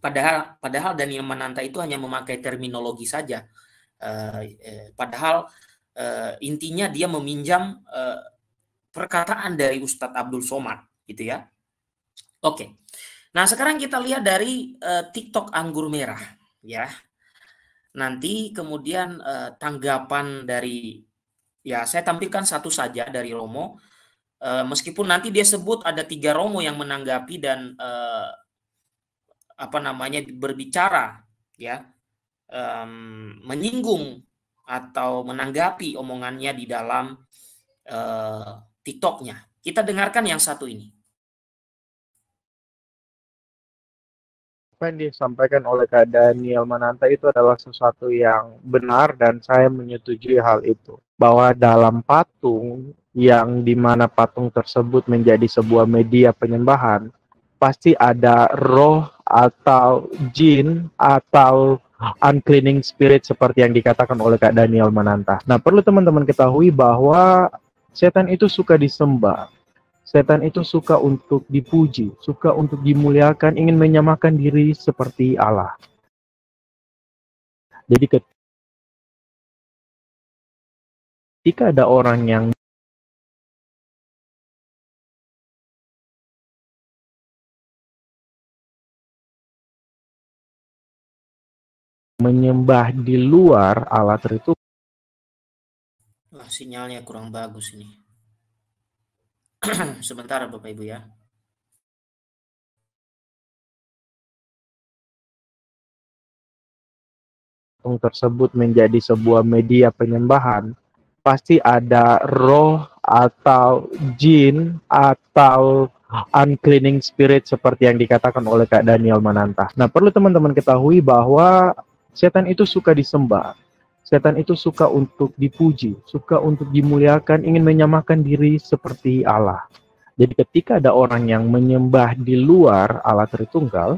Padahal Daniel Mananta itu hanya memakai terminologi saja. Padahal intinya dia meminjam perkataan dari Ustadz Abdul Somad, gitu ya. Oke. Nah, sekarang kita lihat dari TikTok Anggur Merah, ya. Nanti kemudian tanggapan dari, ya saya tampilkan satu saja dari Romo. Meskipun nanti dia sebut ada 3 Romo yang menanggapi dan berbicara, ya, menyinggung atau menanggapi omongannya di dalam TikToknya. Kita dengarkan yang satu ini. Apa yang disampaikan oleh Kak Daniel Mananta itu adalah sesuatu yang benar dan saya menyetujui hal itu. Bahwa dalam patung yang dimana patung tersebut menjadi sebuah media penyembahan, pasti ada roh atau jin atau uncleaning spirit seperti yang dikatakan oleh Kak Daniel Mananta. Nah, perlu teman-teman ketahui bahwa setan itu suka disembah. Setan itu suka untuk dipuji, suka untuk dimuliakan, ingin menyamakan diri seperti Allah. Jadi ketika ada orang yang menyembah di luar Allah itu, sinyalnya kurang bagus ini. Sebentar Bapak Ibu ya. tersebut menjadi sebuah media penyembahan, pasti ada roh atau jin atau uncleaning spirit seperti yang dikatakan oleh Kak Daniel Mananta. Nah, perlu teman-teman ketahui bahwa setan itu suka disembah. Setan itu suka untuk dipuji, suka untuk dimuliakan, ingin menyamakan diri seperti Allah. Jadi ketika ada orang yang menyembah di luar Allah Tritunggal,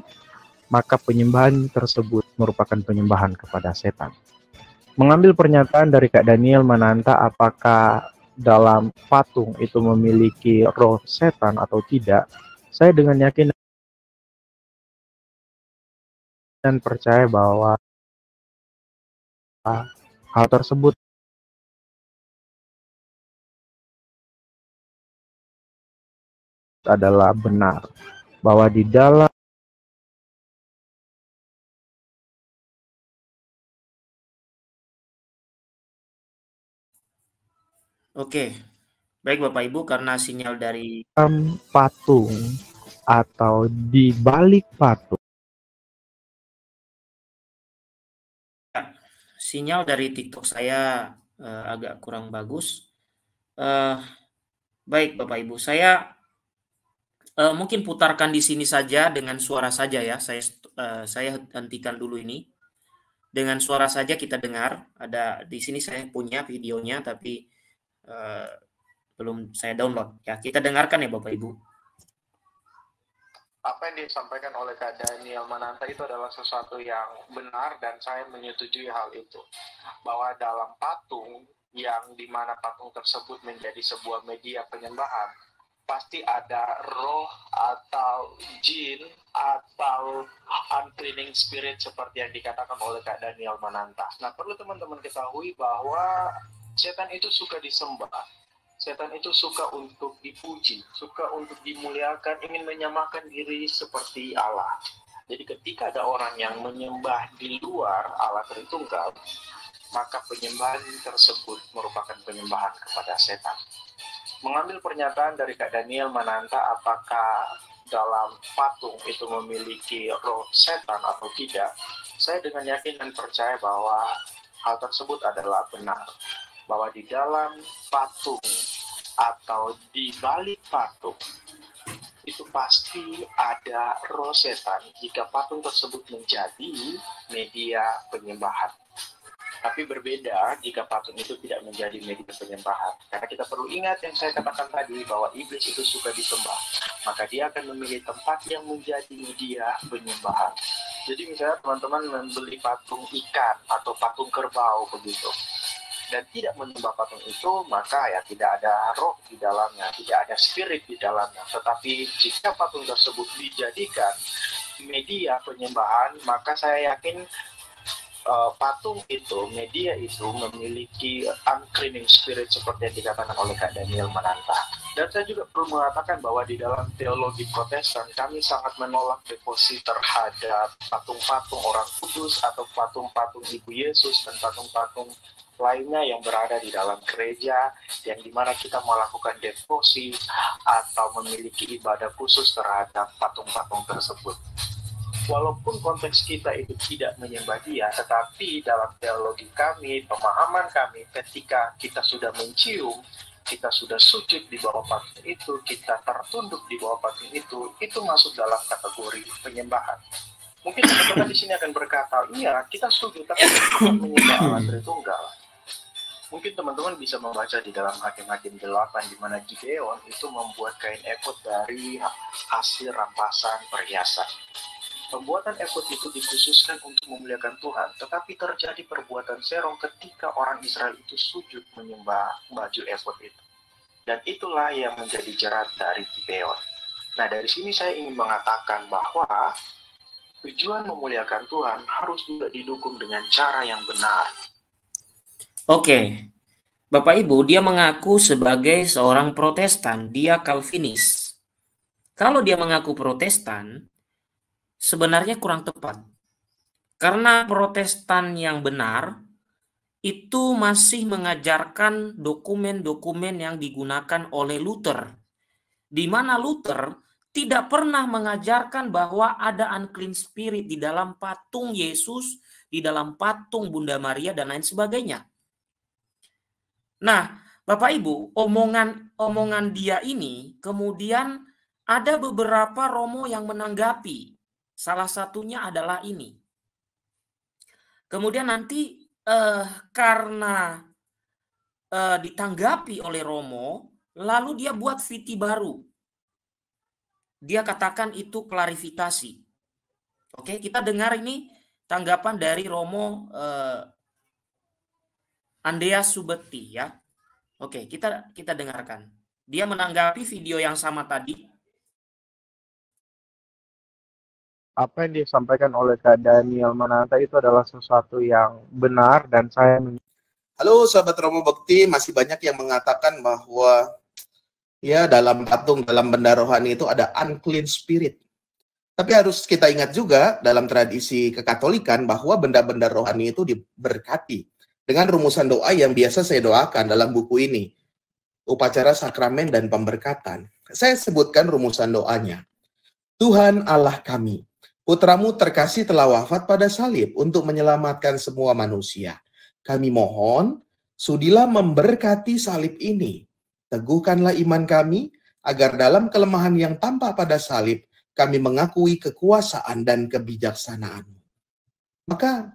maka penyembahan tersebut merupakan penyembahan kepada setan. Mengambil pernyataan dari Kak Daniel Mananta apakah dalam patung itu memiliki roh setan atau tidak, saya dengan yakin dan percaya bahwa hal tersebut adalah benar, bahwa di dalam Oke, baik Bapak Ibu, karena sinyal dari patung atau di balik patung, sinyal dari TikTok saya agak kurang bagus. Baik Bapak Ibu, saya mungkin putarkan di sini saja dengan suara saja ya. Saya hentikan dulu ini. Dengan suara saja kita dengar. Ada di sini saya punya videonya tapi belum saya download. Ya, kita dengarkan ya Bapak Ibu. Apa yang disampaikan oleh Kak Daniel Mananta itu adalah sesuatu yang benar dan saya menyetujui hal itu. Bahwa dalam patung yang dimana patung tersebut menjadi sebuah media penyembahan, pasti ada roh atau jin atau uncleaning spirit seperti yang dikatakan oleh Kak Daniel Mananta. Nah, perlu teman-teman ketahui bahwa setan itu suka disembah. Setan itu suka untuk dipuji, suka untuk dimuliakan, ingin menyamakan diri seperti Allah. Jadi ketika ada orang yang menyembah di luar Allah Tritunggal, maka penyembahan tersebut merupakan penyembahan kepada setan. Mengambil pernyataan dari Kak Daniel Mananta apakah dalam patung itu memiliki roh setan atau tidak, saya dengan yakin dan percaya bahwa hal tersebut adalah benar. Bahwa di dalam patung atau di balik patung itu pasti ada roh setan jika patung tersebut menjadi media penyembahan. Tapi berbeda jika patung itu tidak menjadi media penyembahan. Karena kita perlu ingat yang saya katakan tadi, bahwa iblis itu suka disembah. Maka dia akan memilih tempat yang menjadi media penyembahan. Jadi misalnya teman-teman membeli patung ikan atau patung kerbau begitu, dan tidak menyembah patung itu, maka ya tidak ada roh di dalamnya, tidak ada spirit di dalamnya. Tetapi jika patung tersebut dijadikan media penyembahan, maka saya yakin patung itu, media itu memiliki uncleaning spirit seperti yang dikatakan oleh Kak Daniel Mananta. Dan saya juga perlu mengatakan bahwa di dalam teologi Protestan kami sangat menolak devosi terhadap patung-patung orang kudus atau patung-patung Ibu Yesus dan patung-patung lainnya yang berada di dalam gereja, yang dimana kita melakukan devosi atau memiliki ibadah khusus terhadap patung-patung tersebut. Walaupun konteks kita itu tidak menyembah dia, tetapi dalam teologi kami, pemahaman kami, ketika kita sudah mencium, kita sudah sujud di bawah patung itu, kita tertunduk di bawah patung itu masuk dalam kategori penyembahan. Mungkin teman-teman di sini akan berkata, iya kita sujud, tapi kita menyembah Allah Tritunggal. Mungkin teman-teman bisa membaca di dalam Hakim-Hakim 8, di mana Gideon itu membuat kain efod dari hasil rampasan perhiasan. Pembuatan efod itu dikhususkan untuk memuliakan Tuhan, tetapi terjadi perbuatan serong ketika orang Israel itu sujud menyembah baju efod itu. Dan itulah yang menjadi jerat dari Gideon. Nah, dari sini saya ingin mengatakan bahwa tujuan memuliakan Tuhan harus juga didukung dengan cara yang benar. Oke, Bapak Ibu, dia mengaku sebagai seorang Protestan, dia Calvinis. Kalau dia mengaku Protestan, sebenarnya kurang tepat. Karena Protestan yang benar itu masih mengajarkan dokumen-dokumen yang digunakan oleh Luther, di mana Luther tidak pernah mengajarkan bahwa ada unclean spirit di dalam patung Yesus, di dalam patung Bunda Maria, dan lain sebagainya. Nah, Bapak Ibu, omongan dia ini kemudian ada beberapa romo yang menanggapi. Salah satunya adalah ini. Kemudian nanti karena ditanggapi oleh romo, lalu dia buat viti baru. Dia katakan itu klarifikasi. Oke, kita dengar ini tanggapan dari romo Andreas Subekti ya. Oke, kita dengarkan. Dia menanggapi video yang sama tadi. Apa yang disampaikan oleh Kak Daniel Mananta itu adalah sesuatu yang benar, dan saya... Halo sahabat Romo Bekti, masih banyak yang mengatakan bahwa ya dalam patung, dalam benda rohani itu ada unclean spirit. Tapi harus kita ingat juga dalam tradisi kekatolikan bahwa benda-benda rohani itu diberkati dengan rumusan doa yang biasa saya doakan dalam buku ini, upacara sakramen dan pemberkatan. Saya sebutkan rumusan doanya. Tuhan Allah kami, Putramu terkasih telah wafat pada salib untuk menyelamatkan semua manusia. Kami mohon, sudilah memberkati salib ini. Teguhkanlah iman kami, agar dalam kelemahan yang tampak pada salib, kami mengakui kekuasaan dan kebijaksanaan-Mu. Maka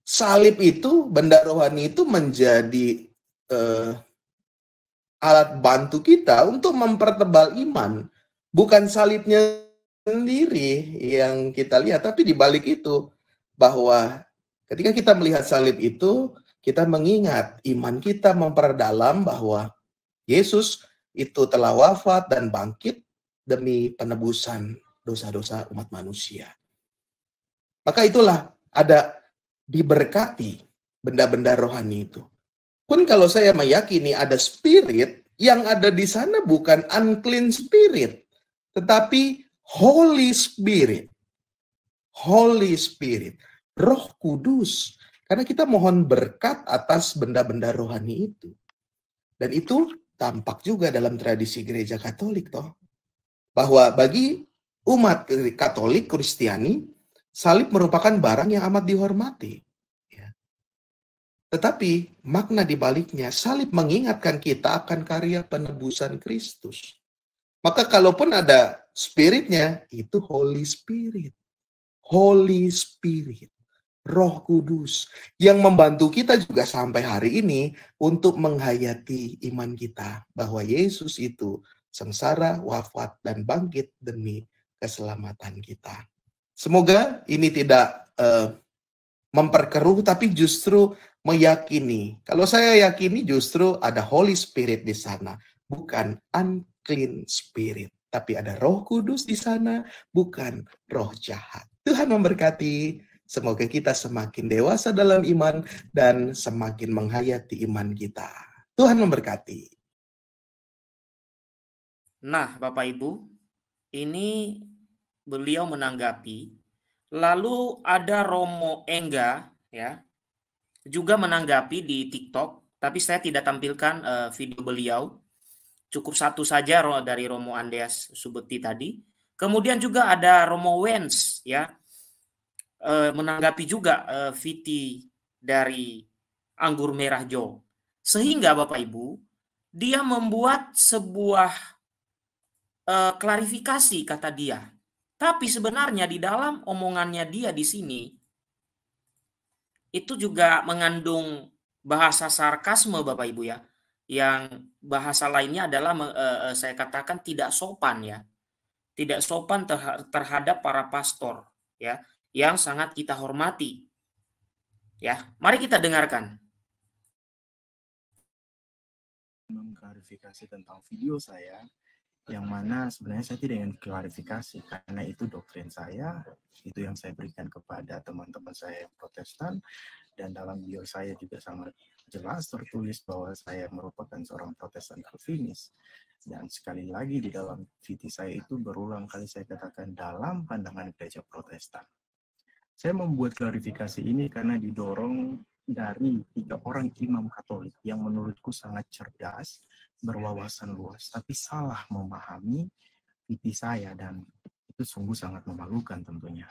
salib itu, benda rohani itu menjadi alat bantu kita untuk mempertebal iman. Bukan salibnya sendiri yang kita lihat, tapi di balik itu bahwa ketika kita melihat salib itu, kita mengingat iman kita memperdalam bahwa Yesus itu telah wafat dan bangkit demi penebusan dosa-dosa umat manusia. Maka itulah ada diberkati benda-benda rohani itu. Pun kalau saya meyakini ada spirit, yang ada di sana bukan unclean spirit, tetapi Holy Spirit. Holy Spirit. Roh Kudus. Karena kita mohon berkat atas benda-benda rohani itu. Dan itu tampak juga dalam tradisi gereja Katolik toh. Bahwa bagi umat Katolik, Kristiani, salib merupakan barang yang amat dihormati. Ya. Tetapi makna di baliknya, salib mengingatkan kita akan karya penebusan Kristus. Maka kalaupun ada spiritnya, itu Holy Spirit. Holy Spirit. Roh Kudus. Yang membantu kita juga sampai hari ini untuk menghayati iman kita. Bahwa Yesus itu sengsara, wafat, dan bangkit demi keselamatan kita. Semoga ini tidak memperkeruh, tapi justru meyakini. Kalau saya yakini justru ada Holy Spirit di sana. Bukan unclean spirit. tapi ada Roh Kudus di sana, bukan roh jahat. Tuhan memberkati. Semoga kita semakin dewasa dalam iman dan semakin menghayati iman kita. Tuhan memberkati. Nah, Bapak Ibu, ini beliau menanggapi. Lalu ada Romo Engga, ya, juga menanggapi di TikTok, tapi saya tidak tampilkan video beliau. Cukup satu saja dari Romo Andreas Subekti tadi. Kemudian juga ada Romo Wens, ya, menanggapi juga VT dari Anggur Merah Jo. Sehingga Bapak Ibu, dia membuat sebuah klarifikasi, kata dia. Tapi sebenarnya di dalam omongannya dia di sini itu juga mengandung bahasa sarkasme, Bapak Ibu, ya. Yang bahasa lainnya adalah saya katakan tidak sopan, ya. Tidak sopan terhadap para pastor, ya, yang sangat kita hormati. Ya, mari kita dengarkan. Mengklarifikasi tentang video saya, yang mana sebenarnya saya tidak ingin klarifikasi karena itu doktrin saya, itu yang saya berikan kepada teman-teman saya Protestan, dan dalam bio saya juga sangat jelas tertulis bahwa saya merupakan seorang Protestan Calvinis. Dan sekali lagi di dalam VT saya itu berulang kali saya katakan dalam pandangan gereja Protestan. Saya membuat klarifikasi ini karena didorong dari 3 orang imam Katolik yang menurutku sangat cerdas, berwawasan luas, tapi salah memahami VT saya, dan itu sungguh sangat memalukan tentunya.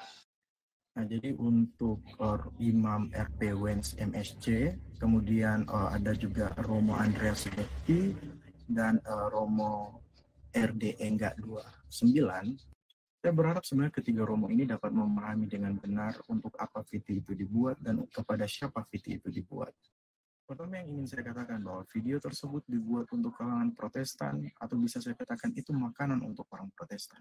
Nah, jadi untuk Imam RP Wens MSC, kemudian ada juga Romo Andreas Subekti, dan Romo RD Engga 29, saya berharap sebenarnya ketiga Romo ini dapat memahami dengan benar untuk apa VT itu dibuat dan kepada siapa VT itu dibuat. Pertama yang ingin saya katakan bahwa video tersebut dibuat untuk kalangan Protestan, atau bisa saya katakan itu makanan untuk orang Protestan.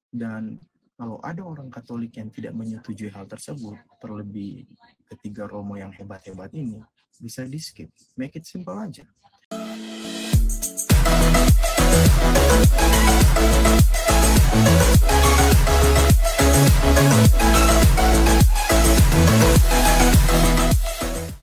Dan kalau ada orang Katolik yang tidak menyetujui hal tersebut, terlebih ketiga Romo yang hebat-hebat ini, bisa di skip, make it simple aja.